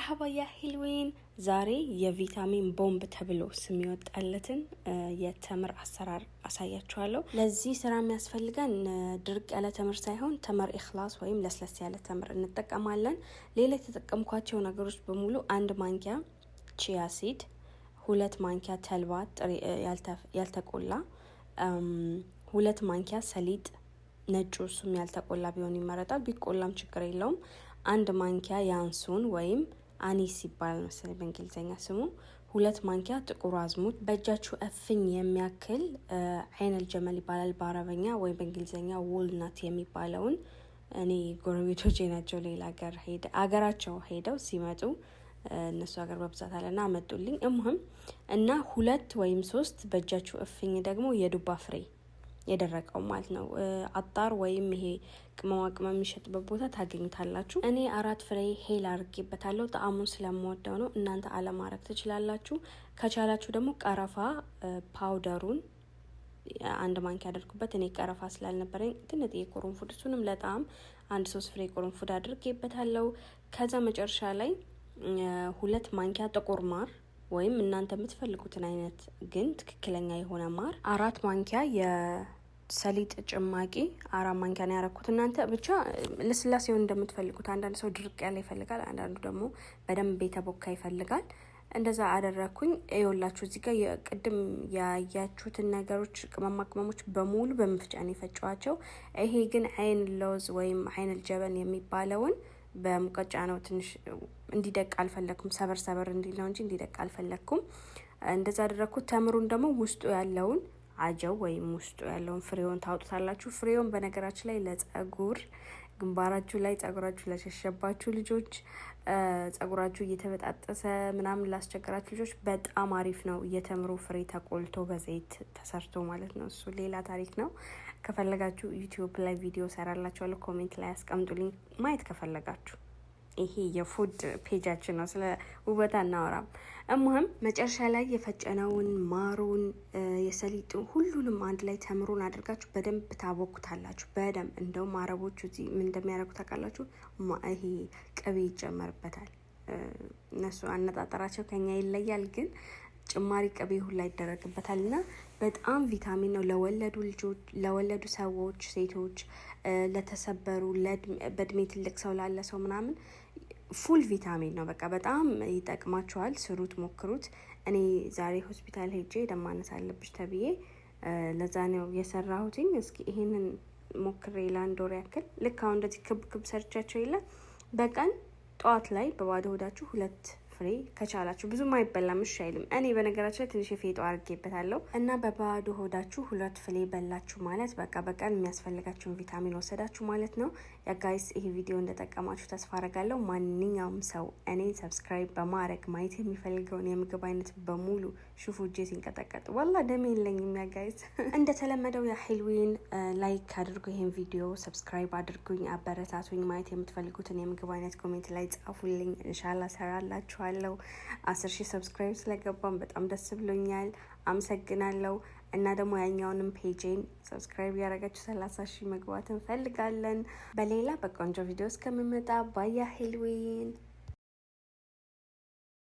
መርሐባ ያ ሂልዊን ዛሬ የቪታሚን ቦምብ ተብሎ ስም ይወጣለትን የተምር አሰራር አሳያችኋለሁ። ለዚህ ስራ የሚያስፈልገን ድርቅ ያለ ተምር ሳይሆን ተምር ኢኽላስ ወይም ለስለስ ያለ ተምር እንጠቀማለን። ሌላ የተጠቀምኳቸው ነገሮች በሙሉ 1 ማንኪያ ቺያ ሲድ፣ 2 ማንኪያ ተልባ ያልተቆላ፣ 2 ማንኪያ ሰሊጥ ነጩ እሱም ያልተቆላ ቢሆን ይመረጣል፣ ቢቆላም ችግር የለውም። 1 ማንኪያ ያንሱን ወይም አኒስ ይባላል መሰለኝ በእንግሊዘኛ ስሙ። 2 ማንኪያ ጥቁር አዝሙድ፣ በእጃችሁ እፍኝ የሚያክል አይነል ጀመል ይባላል በአረበኛ ወይ በእንግሊዘኛ ወልናት የሚባለውን። እኔ ጎረቤቶቼ ናቸው ሌላ አገራቸው ሄደው ሲመጡ እነሱ ሀገር በብዛት አለና አመጡልኝ። እና 2 ወይም 3 በእጃችሁ እፍኝ ደግሞ የዱባ ፍሬ የደረቀው ማለት ነው። አጣር ወይም ይሄ ቅመማ ቅመም የሚሸጥበት ቦታ ታገኙታላችሁ። እኔ 4 ፍሬ ሄል አድርጌበታለሁ ጣዕሙን ስለምወደው ነው። እናንተ አለማድረግ ትችላላችሁ። ከቻላችሁ ደግሞ ቀረፋ ፓውደሩን 1 ማንኪያ አድርጉበት። እኔ ቀረፋ ስላልነበረኝ ትንጥዬ ቁርንፉድ፣ እሱንም ለጣዕም 1-3 ፍሬ ቁርንፉድ አድርጌበታለሁ። ከዛ መጨረሻ ላይ 2 ማንኪያ ጥቁር ማር ወይም እናንተ የምትፈልጉትን አይነት ግን ትክክለኛ የሆነ ማር፣ 4 ማንኪያ የሰሊጥ ጭማቂ 4 ማንኪያ ነው ያረኩት። እናንተ ብቻ ለስላሴውን እንደምትፈልጉት። አንዳንድ ሰው ድርቅ ያለ ይፈልጋል፣ አንዳንዱ ደግሞ በደንብ የተቦካ ይፈልጋል። እንደዛ አደረኩኝ። ይኸውላችሁ እዚህ ጋር የቅድም ያያችሁትን ነገሮች ቅመማ ቅመሞች በሙሉ በመፍጫ ነው የፈጫዋቸው። ይሄ ግን አይን ለውዝ ወይም አይን ጀበን የሚባለውን በሙቀጫ ነው። ትንሽ እንዲደቅ አልፈለኩም፣ ሰበር እንዲል ነው እንጂ እንዲደቅ አልፈለኩም። እንደዛ አደረኩት። ተምሩን ደግሞ ውስጡ ያለውን አጀው ወይም ውስጡ ያለውን ፍሬውን ታውጡታላችሁ። ፍሬውን በነገራችን ላይ ለጸጉር ግንባራችሁ ላይ ጸጉራችሁ ለሸሸባችሁ ልጆች፣ ጸጉራችሁ እየተበጣጠሰ ምናምን ላስቸገራችሁ ልጆች በጣም አሪፍ ነው። የተምሩ ፍሬ ተቆልቶ በዘይት ተሰርቶ ማለት ነው። እሱ ሌላ ታሪክ ነው። ከፈለጋችሁ ዩቲዩብ ላይ ቪዲዮ ሰራላችኋለሁ፣ ኮሜንት ላይ አስቀምጡልኝ ማየት ከፈለጋችሁ። ይሄ የፉድ ፔጃችን ነው፣ ስለ ውበት አናወራም። መጨረሻ ላይ የፈጨነውን ማሩን የሰሊጡ ሁሉንም አንድ ላይ ተምሩን አድርጋችሁ በደንብ ታቦኩታላችሁ። በደንብ እንደውም አረቦቹ እዚህ ምን እንደሚያደርጉ ታውቃላችሁ? ይሄ ቅቤ ይጨመርበታል። እነሱ አነጣጠራቸው ከኛ ይለያል፣ ግን ጭማሪ ቅቤ ሁላ ይደረግበታል እና በጣም ቪታሚን ነው ለወለዱ ልጆች፣ ለወለዱ ሰዎች፣ ሴቶች፣ ለተሰበሩ፣ በእድሜ ትልቅ ሰው ላለ ሰው ምናምን ፉል ቪታሚን ነው። በቃ በጣም ይጠቅማችኋል። ስሩት፣ ሞክሩት። እኔ ዛሬ ሆስፒታል ሄጄ ደም ማነስ አለብሽ ተብዬ ለዛ ነው የሰራሁትኝ። እስኪ ይሄንን ሞክሬ ለ1 ወር ያክል ልክ አሁን እንደዚህ ክብ ሰርቻቸው የለ በቀን ጠዋት ላይ በባዶ ሆዳችሁ 2 ፍሬ ከቻላችሁ፣ ብዙም አይበላም፣ እሺ አይልም። እኔ በነገራችን ላይ ትንሽ የፌጦ አድርጌበታለሁ እና በባዶ ሆዳችሁ 2 ፍሬ በላችሁ ማለት በቃ በቀን የሚያስፈልጋችሁን ቪታሚን ወሰዳችሁ ማለት ነው። ያ ጋይስ ይሄ ቪዲዮ እንደጠቀማችሁ ተስፋ አደርጋለሁ። ማንኛውም ሰው እኔ ሰብስክራይብ በማድረግ ማየት የሚፈልገውን የምግብ አይነት በሙሉ ሹፉ። እጄ ሲንቀጠቀጥ ዋላ ደሜ የለኝም። ያ ጋይስ እንደተለመደው ያ ሂልዊን ላይክ አድርጉ፣ ይሄን ቪዲዮ ሰብስክራይብ አድርጉኝ፣ አበረታቱኝ። ማየት የምትፈልጉትን የምግብ አይነት ኮሜንት ላይ ጻፉልኝ፣ ኢንሻአላህ ሰራላችሁ። 10,000 ሰብስክራይብ ስለገባን በጣም ደስ ብሎኛል። አመሰግናለሁ። እና ደግሞ ያኛውንም ፔጄን ሰብስክራይብ ያደረጋችሁ 30,000 መግባት እንፈልጋለን። በሌላ በቆንጆ ቪዲዮ እስከምመጣ ባያ ሂልዊን